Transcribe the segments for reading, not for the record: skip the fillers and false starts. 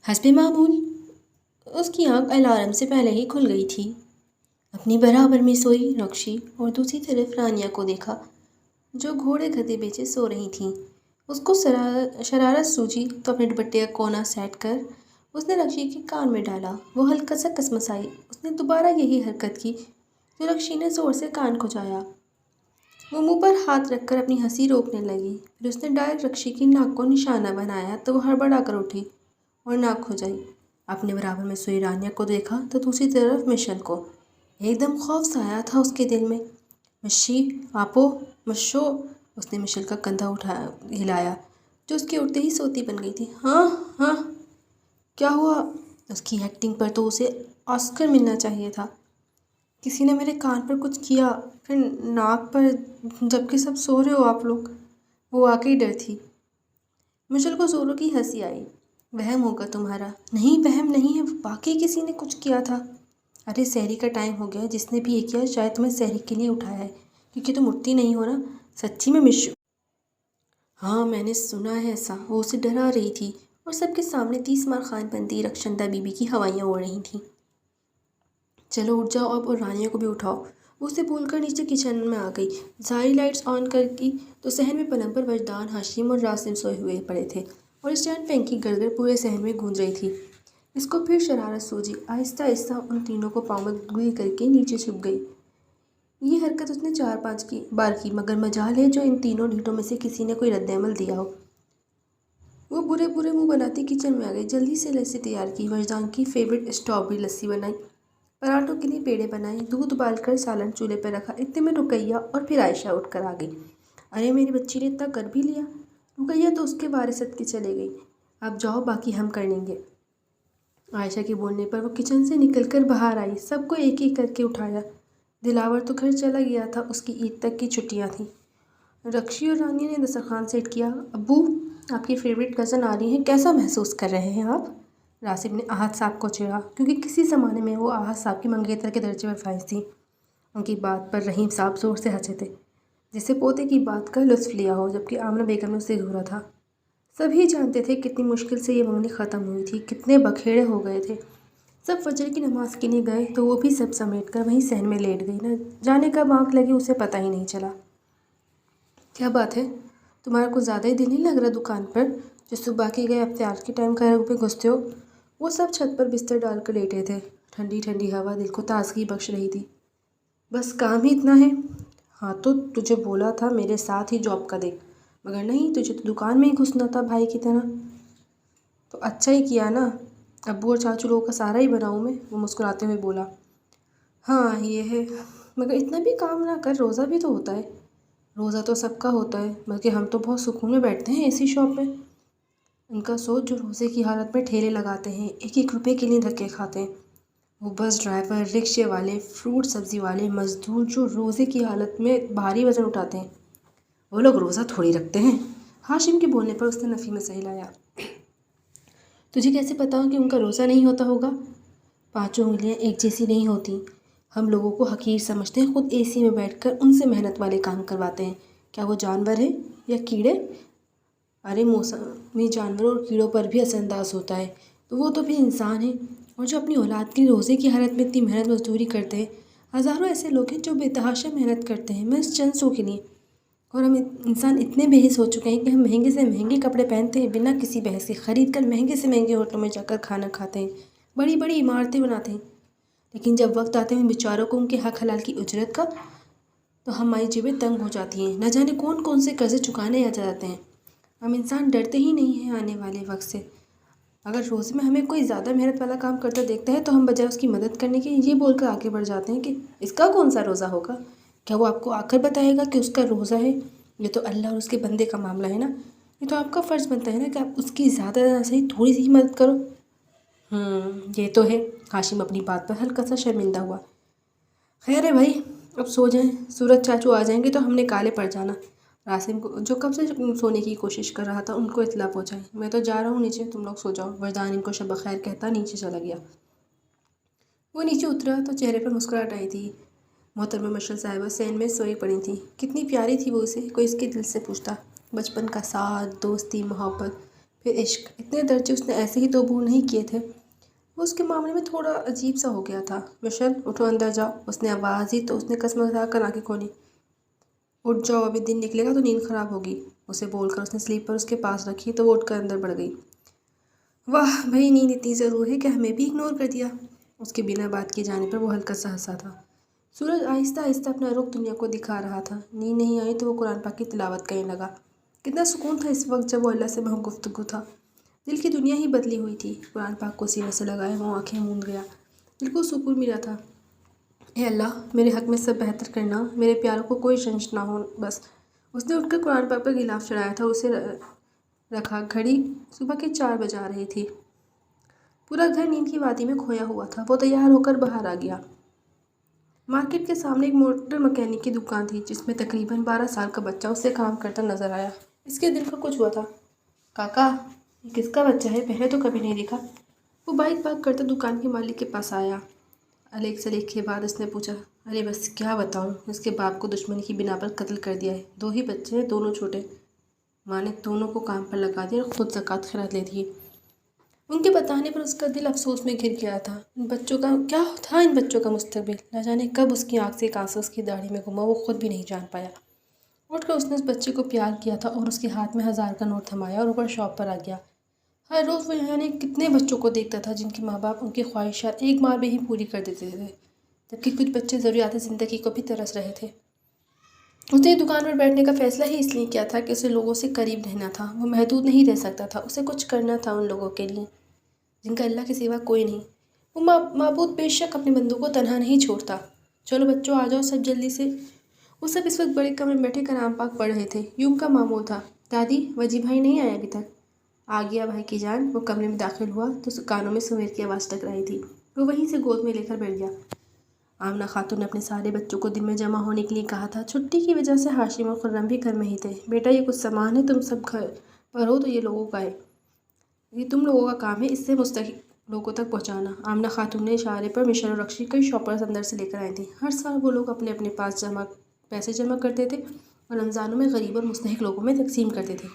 حسب معمول اس کی آنکھ الارم سے پہلے ہی کھل گئی تھی۔ اپنی برابر میں سوئی رکشی اور دوسری طرف رانیہ کو دیکھا جو گھوڑے گدھے بیچے سو رہی تھیں۔ اس کو شرارت سوچی تو اپنے دوپٹے کا کونا سیٹ کر اس نے رکشی کے کان میں ڈالا۔ وہ ہلکا سا کسمسائی۔ اس نے دوبارہ یہی حرکت کی جو رکشی نے زور سے کان کھجایا۔ وہ منہ پر ہاتھ رکھ کر اپنی ہنسی روکنے لگی۔ پھر اس نے ڈائریکٹ رکشی کی ناک کو نشانہ بنایا تو وہ ہڑبڑا کر اٹھی اور ناک کھجائی۔ اپنے برابر میں سوئی رانیہ کو دیکھا تو دوسری طرف مشل کو۔ ایک دم خوف سا آیا تھا اس کے دل میں۔ مشی آپو مشو، اس نے مشل کا کندھا ہلایا جو اس کے اٹھتے ہی سوتی بن گئی تھی۔ ہاں ہاں کیا ہوا؟ اس کی ایکٹنگ پر تو اسے آسکر ملنا چاہیے تھا۔ کسی نے میرے کان پر کچھ کیا، پھر ناک پر، جبکہ سب سو رہے ہو آپ لوگ۔ وہ واقعی ڈر تھی۔ مشل کو زوروں کی ہنسی آئی۔ وہم ہوگا تمہارا۔ نہیں وہم نہیں ہے، واقعی کسی نے کچھ کیا تھا۔ ارے سحری کا ٹائم ہو گیا، جس نے بھی یہ کیا شاید تمہیں سحری کے لیے اٹھایا ہے، کیونکہ تم اٹھتی نہیں ہو نا۔ سچی میں مشو؟ ہاں میں نے سنا ہے ایسا۔ وہ اسے ڈرا رہی تھی اور سب کے سامنے 30 مار خان بنتی رخشندہ بی بی کی ہوائیاں اڑ رہی تھیں۔ چلو اٹھ جاؤ اب اور رانیہ کو بھی اٹھاؤ۔ وہ اسے بول کر نیچے کچن میں آ گئی۔ ساری لائٹس آن کر کی تو صحن میں پلنگ پر وجدان، ہاشم اور راسم سوئے ہوئے پڑے تھے اور اسٹینڈ فین کی گڑگڑ پورے صحن میں گونج رہی تھی۔ اس کو پھر شرارت سوجی۔ آہستہ آہستہ ان تینوں کو پاؤں میں گوئی کر کے نیچے چھپ گئی۔ یہ حرکت اس نے 4-5 بار کی، مگر مجال ہے جو ان تینوں ڈھیٹوں میں سے کسی نے کوئی رد عمل دیا ہو۔ وہ برے برے منہ بناتی کچن میں آ گئی۔ جلدی سے لسی تیار کی، وجدان کی فیوریٹ اسٹرابیری لسی بنائی، پراٹھوں کے لیے پیڑے بنائے، دودھ ابال کر سالن چولہے پر رکھا۔ اتنے میں رقیہ اور پھر عائشہ اٹھ کر آ گئی۔ ارے میری بچی نے اتنا کر بھی لیا؟ رقیہ تو اس کے وارثت کے چلے گئی۔ اب جاؤ باقی ہم کر لیں گے۔ عائشہ کے بولنے پر وہ کچن سے نکل کر باہر آئی۔ سب کو ایک ایک کر کے اٹھایا۔ دلاور تو گھر چلا گیا تھا، اس کی عید تک کی چھٹیاں تھیں۔ رکشی اور رانیہ نے دسترخوان سیٹ کیا۔ ابو آپ کی فیوریٹ کزن آ رہی ہیں، کیسا محسوس کر رہے ہیں آپ؟ راسم نے احد صاحب کو چھیڑا، کیونکہ کسی زمانے میں وہ احد صاحب کی منگیتر کے درجے پر فائز تھی۔ ان کی بات پر رحیم صاحب زور سے ہنسے تھے، جسے پوتے کی بات کا لطف لیا ہو، جبکہ آمنہ بیگم نے اسے گھورا تھا۔ سبھی جانتے تھے کتنی مشکل سے یہ منگنی ختم ہوئی تھی، کتنے بکھیڑے ہو گئے تھے۔ سب فجر کی نماز کے لیے گئے تو وہ بھی سب سمیٹ کر وہیں صحن میں لیٹ گئی۔ نہ جانے کب آنکھ لگی اسے پتہ ہی نہیں چلا۔ کیا بات ہے، تمہارا کچھ زیادہ ہی دل نہیں لگ رہا دکان پر، جو صبح کے گئے افطار کے ٹائم گھر پہ گھستے ہو؟ وہ سب چھت پر بستر ڈال کر لیٹے تھے۔ ٹھنڈی ٹھنڈی ہوا دل کو تازگی بخش رہی تھی۔ بس کام ہی اتنا ہے؟ ہاں تو تجھے بولا تھا میرے ساتھ ہی جاب کا دیکھ، مگر نہیں، تجھے تو دکان میں ہی گھسنا تھا بھائی کی طرح۔ تو اچھا ہی کیا نا، ابو اور چاچو لوگوں کا سہارا ہی بناؤں میں، وہ مسکراتے ہوئے بولا۔ ہاں یہ ہے، مگر اتنا بھی کام نہ کر، روزہ بھی تو ہوتا ہے۔ روزہ تو سب کا ہوتا ہے، بلکہ ہم تو بہت سکون میں بیٹھتے ہیں اسی شاپ میں۔ ان کا سوچ جو روزے کی حالت میں ٹھیلے لگاتے ہیں، 1-1 روپے کے لیے دھکے کھاتے ہیں۔ وہ بس ڈرائیور، رکشے والے، فروٹ سبزی والے، مزدور جو روزے کی حالت میں بھاری وزن اٹھاتے ہیں، وہ لوگ روزہ تھوڑی رکھتے ہیں۔ ہاشم کے بولنے پر اس نے نفی میں سہ لایا۔ تجھے کیسے پتا کہ ان کا روزہ نہیں ہوتا ہوگا؟ 5 انگلیاں ایک جیسی نہیں ہوتی۔ ہم لوگوں کو حقیر سمجھتے ہیں، خود اے سی میں بیٹھ کر ان سے محنت والے کام کرواتے ہیں۔ کیا وہ جانور ہیں یا کیڑے؟ ارے موسمی جانوروں اور کیڑوں پر بھی اثر انداز ہوتا ہے، تو وہ تو بھی انسان ہیں، اور جو اپنی اولاد کی روزے کی حالت میں اتنی محنت مزدوری کرتے ہیں۔ ہزاروں ایسے لوگ ہیں جو بے تحاشا محنت کرتے ہیں محض چند سو کے لیے، اور ہم انسان اتنے بے حس ہو چکے ہیں کہ ہم مہنگے سے مہنگے کپڑے پہنتے ہیں، بنا کسی بحث کے خرید کر مہنگے سے مہنگے ہوٹلوں میں جا کر کھانا کھاتے ہیں، بڑی بڑی عمارتیں بناتے ہیں، لیکن جب وقت آتے ہیں ان بیچاروں کو ان کے حق حلال کی اجرت کا، تو ہماری جیبیں تنگ ہو جاتی ہیں۔ نہ جانے کون کون سے قرضے چکانے آ جاتے ہیں۔ ہم انسان ڈرتے ہی نہیں ہیں آنے والے وقت سے۔ اگر روزے میں ہمیں کوئی زیادہ محنت والا کام کرتا دیکھتا ہے تو ہم بجائے اس کی مدد کرنے کے یہ بول کر آگے بڑھ جاتے ہیں کہ اس کا کون سا روزہ ہوگا؟ کیا وہ آپ کو آ کر بتائے گا کہ اس کا روزہ ہے؟ یہ تو اللہ اور اس کے بندے کا معاملہ ہے نا، یہ تو آپ کا فرض بنتا ہے نا کہ آپ اس کی زیادہ نہ صحیح تھوڑی سی مدد کرو۔ یہ تو ہے۔ ہاشم اپنی بات پر ہلکا سا شرمندہ ہوا۔ خیر ہے بھائی، اب سو جائیں، سورج چاچو آ جائیں گے تو ہم نے کالے پڑ جانا۔ راسم کو جو کب سے سونے کی کوشش کر رہا تھا ان کو اطلاع پہنچائی۔ میں تو جا رہا ہوں نیچے، تم لوگ سو جاؤ۔ وجدان ان کو شب بخیر کہتا نیچے چلا گیا۔ وہ نیچے اترا تو چہرے پر مسکراہٹ آئی تھی۔ محترمہ مشل صاحبہ صحن میں سوئی پڑی تھیں۔ کتنی پیاری تھی وہ، اسے کوئی اس کے دل سے پوچھتا۔ بچپن کا ساتھ، دوستی، محبت، پھر عشق، اتنے درجے اس نے ایسے ہی تو عبور نہیں کیے تھے۔ وہ اس کے معاملے میں تھوڑا عجیب سا ہو گیا تھا۔ مشن، اٹھو اندر جاؤ، اس نے آواز دی تو اس نے کسمسا کر آنکھیں کھولی۔ اٹھ جاؤ، ابھی دن نکلے گا تو نیند خراب ہوگی، اسے بول کر اس نے سلیپر اس کے پاس رکھی تو وہ اٹھ کر اندر بڑھ گئی۔ واہ بھئی، نیند اتنی ضرور ہے کہ ہمیں بھی اگنور کر دیا۔ اس کے بنا بات کیے جانے پر وہ ہلکا سا ہنسا تھا۔ سورج آہستہ آہستہ اپنا رخ دنیا کو دکھا رہا تھا۔ نیند نہیں آئی تو وہ قرآن پاک کی تلاوت کرنے لگا۔ کتنا سکون تھا اس وقت جب وہ اللہ سے محو گفتگو تھا۔ دل کی دنیا ہی بدلی ہوئی تھی۔ قرآن پاک کو سینے سے لگائے وہ آنکھیں موند گیا۔ دل کو سکون ملا تھا۔ اے اللہ، میرے حق میں سب بہتر کرنا، میرے پیاروں کو کوئی رنج نہ ہو بس۔ اس نے اٹھ کر قرآن پاک پر غلاف چڑھایا تھا اور اسے رکھا۔ گھڑی صبح کے 4 بجا رہی تھی۔ پورا گھر نیند کی وادی میں کھویا ہوا تھا۔ وہ تیار ہو کر باہر آ گیا۔ مارکیٹ کے سامنے ایک موٹر مکینک کی دکان تھی جس میں تقریباً 12 سال کا بچہ اس سے کام کرتا نظر آیا۔ اس کے دل کو کچھ ہوا تھا۔ کاکا، یہ کس کا بچہ ہے؟ پہلے تو کبھی نہیں دیکھا۔ وہ بائک پارک کرتا دکان کے مالک کے پاس آیا۔ الیک سلیک کے بعد اس نے پوچھا، ارے بس کیا بتاؤں، اس کے باپ کو دشمنی کی بنا پر قتل کر دیا ہے۔ 2 ہی بچے ہیں، دونوں چھوٹے۔ ماں نے دونوں کو کام پر لگا دیا اور خود زکوٰۃ خیرات لیتی ہے۔ ان کے بتانے پر اس کا دل افسوس میں گر گیا تھا۔ ان بچوں کا کیا تھا، ان بچوں کا مستقبل؟ نہ جانے کب اس کی آنکھ سے ایک آنسو اس کی داڑھی میں گما، وہ خود بھی نہیں جان پایا۔ اٹھ کر اس نے اس بچے کو پیار کیا تھا اور اس کے ہاتھ میں 1000 کا نوٹ تھمایا اور اوپر شاپ پر آ گیا۔ ہر روز وہ یعنی کتنے بچوں کو دیکھتا تھا جن کے ماں باپ ان کی خواہشات ایک بار میں ہی پوری کر دیتے تھے، جبکہ کچھ بچے ضروریات زندگی کو بھی ترس رہے تھے۔ اس نے دکان پر بیٹھنے کا فیصلہ ہی اس لیے کیا تھا کہ اسے لوگوں سے قریب رہنا تھا۔ وہ محدود نہیں رہ سکتا تھا، اسے کچھ کرنا تھا ان لوگوں کے لیے جن کا اللہ کے سوا کوئی نہیں۔ وہ معبود بے شک اپنے بندوں کو تنہا نہیں چھوڑتا۔ چلو بچوں، آ جاؤ سب جلدی سے۔ وہ سب اس وقت بڑے کمرے میں بیٹھے کلام پاک پڑھ رہے تھے۔ یوم کا معمول تھا۔ دادی، وجی بھائی نہیں آیا ابھی تک؟ آ گیا بھائی کی جان۔ وہ کمرے میں داخل ہوا تو کانوں میں سمیر کی آواز ٹکرائی تھی۔ وہ وہیں سے گود میں لے کر بیٹھ گیا۔ آمنہ خاتون نے اپنے سارے بچوں کو دن میں جمع ہونے کے لیے کہا تھا۔ چھٹی کی وجہ سے ہاشم اور خرم بھی گھر میں ہی تھے۔ بیٹا، یہ کچھ سامان ہے، تم سب گھر پر ہو تو یہ لوگوں کا ہے، یہ تم لوگوں کا کام ہے اسے مستحق لوگوں تک پہنچانا۔ آمنہ خاتون نے اشارے پر مشن اور رکشی کئی شاپرز اندر سے لے کر آئی تھیں۔ ہر سال وہ لوگ اپنے اپنے پاس پیسے جمع کرتے تھے اور رمضانوں میں غریب اور مستحق لوگوں میں تقسیم کرتے تھے۔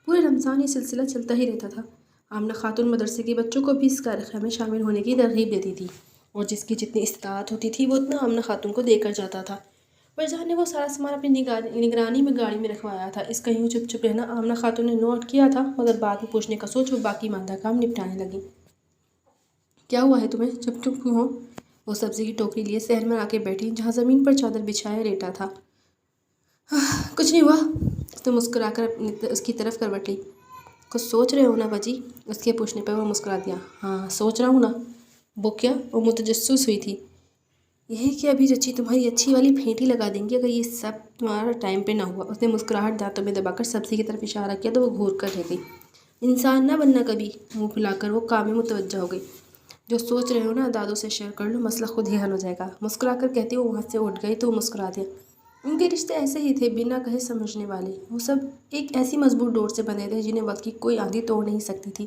پورے رمضان یہ سلسلہ چلتا ہی رہتا تھا۔ آمنہ خاتون مدرسے کے بچوں کو بھی اس کارخانے میں شامل ہونے کی ترغیب دیتی تھی اور جس کی جتنی استطاعت ہوتی تھی وہ اتنا آمنہ خاتون کو دے کر جاتا تھا۔ فرجان نے وہ سارا سامان اپنی نگرانی میں گاڑی میں رکھوایا تھا۔ اس کا یوں چپ چپ رہنا آمنہ خاتون نے نوٹ کیا تھا، مگر بعد میں پوچھنے کا سوچ وہ باقی ماندہ کام نپٹانے لگی۔ کیا ہوا ہے تمہیں؟ چپ چپ کیوں ہو؟ وہ سبزی کی ٹوکری لیے صحن میں آ کے بیٹھی جہاں زمین پر چادر بچھایا لیٹا تھا۔ کچھ نہیں ہوا، تو مسکرا کر اس کی طرف کروٹ لی۔ کچھ سوچ رہے ہو نا باجی؟ اس کے پوچھنے پر وہ مسکرا دیا۔ ہاں سوچ رہا ہوں نا۔ وہ کیا؟ وہ متجسس ہوئی تھی۔ یہی کہ ابھی چچی تمہاری اچھی والی پھینٹی لگا دیں گی اگر یہ سب تمہارا ٹائم پہ نہ ہوا۔ اس نے مسکراہٹ دانتوں میں دبا کر سبزی کی طرف اشارہ کیا تو وہ گھور کر رہ گئی۔ انسان نہ بننا کبھی۔ منہ پھلا کر وہ کام میں متوجہ ہو گئی۔ جو سوچ رہے ہو نا دادوں سے شیئر کر لو، مسئلہ خود ہی حل ہو جائے گا۔ مسکرا کر کہتے وہ وہاں سے اٹھ گئی تو وہ مسکرا دیا۔ ان کے رشتے ایسے ہی تھے، بنا کہے سمجھنے والے۔ وہ سب ایک ایسی مضبوط ڈور سے بندھے تھے جنہیں وقت کی کوئی آندھی توڑ نہیں سکتی تھی،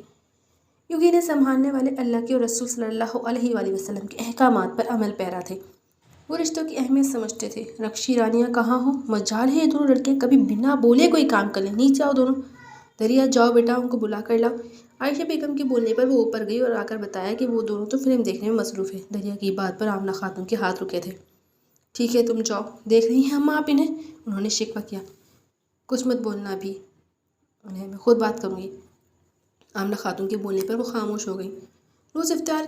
کیونکہ انہیں سنبھالنے والے اللہ کے اور رسول صلی اللہ علیہ وآلہ وسلم کے احکامات پر عمل پیرا تھے۔ وہ رشتوں کی اہمیت سمجھتے تھے۔ رکشی رانیاں کہاں ہوں؟ مجال ہے یہ دونوں لڑکیاں کبھی بنا بولے کوئی کام کر لیں۔ نیچے آؤ دونوں۔ دریا، جاؤ بیٹا ان کو بلا کر لاؤ۔ عائشہ بیگم کے بولنے پر وہ اوپر گئی اور آ کر بتایا کہ وہ دونوں تو فلم دیکھنے میں مصروف ہیں۔ دریا کی بات پر آمنہ خاتون کے ہاتھ رکے تھے۔ ٹھیک ہے تم جاؤ، دیکھ رہی ہیں اماں آپ انہیں؟ انہوں نے شکوہ کیا۔ کچھ مت بولنا ابھی انہیں، میں خود بات کروں گی۔ آمنہ خاتون کے بولنے پر وہ خاموش ہو گئی۔ روز افطار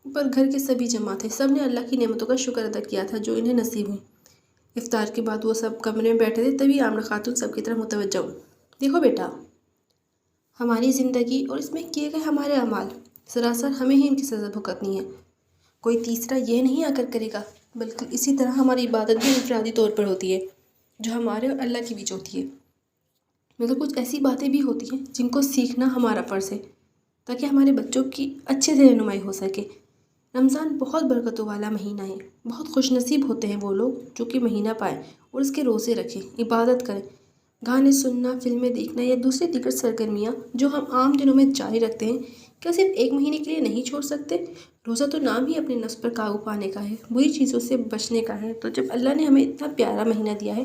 پر گھر کے سبھی جمع تھے۔ سب نے اللہ کی نعمتوں کا شکر ادا کیا تھا جو انہیں نصیب ہوئی۔ افطار کے بعد وہ سب کمرے میں بیٹھے تھے، تبھی آمنہ خاتون سب کی طرف متوجہ ہوئی۔ دیکھو بیٹا، ہماری زندگی اور اس میں کیے گئے ہمارے اعمال سراسر ہمیں ہی ان کی سزا بھگتنی ہے۔ کوئی تیسرا یہ نہیں آ کر کرے گا، بلکہ اسی طرح ہماری عبادت بھی انفرادی طور پر ہوتی ہے جو ہمارے اور اللہ کے بیچ ہوتی ہے، مگر کچھ ایسی باتیں بھی ہوتی ہیں جن کو سیکھنا ہمارا فرض ہے تاکہ ہمارے بچوں کی اچھے سے رہنمائی ہو سکے۔ رمضان بہت برکتوں والا مہینہ ہے۔ بہت خوش نصیب ہوتے ہیں وہ لوگ جو کہ مہینہ پائیں اور اس کے روزے رکھیں، عبادت کریں۔ گانے سننا، فلمیں دیکھنا یا دوسری دیگر سرگرمیاں جو ہم عام دنوں میں جاری رکھتے ہیں، کیا صرف ایک مہینے کے لیے نہیں چھوڑ سکتے؟ روزہ تو نام ہی اپنے نفس پر قابو پانے کا ہے، بری چیزوں سے بچنے کا ہے۔ تو جب اللہ نے ہمیں اتنا پیارا مہینہ دیا ہے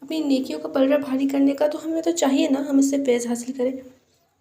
اپنی نیکیوں کا پلڑا بھاری کرنے کا، تو ہمیں تو چاہیے نا ہم اس سے فیض حاصل کریں۔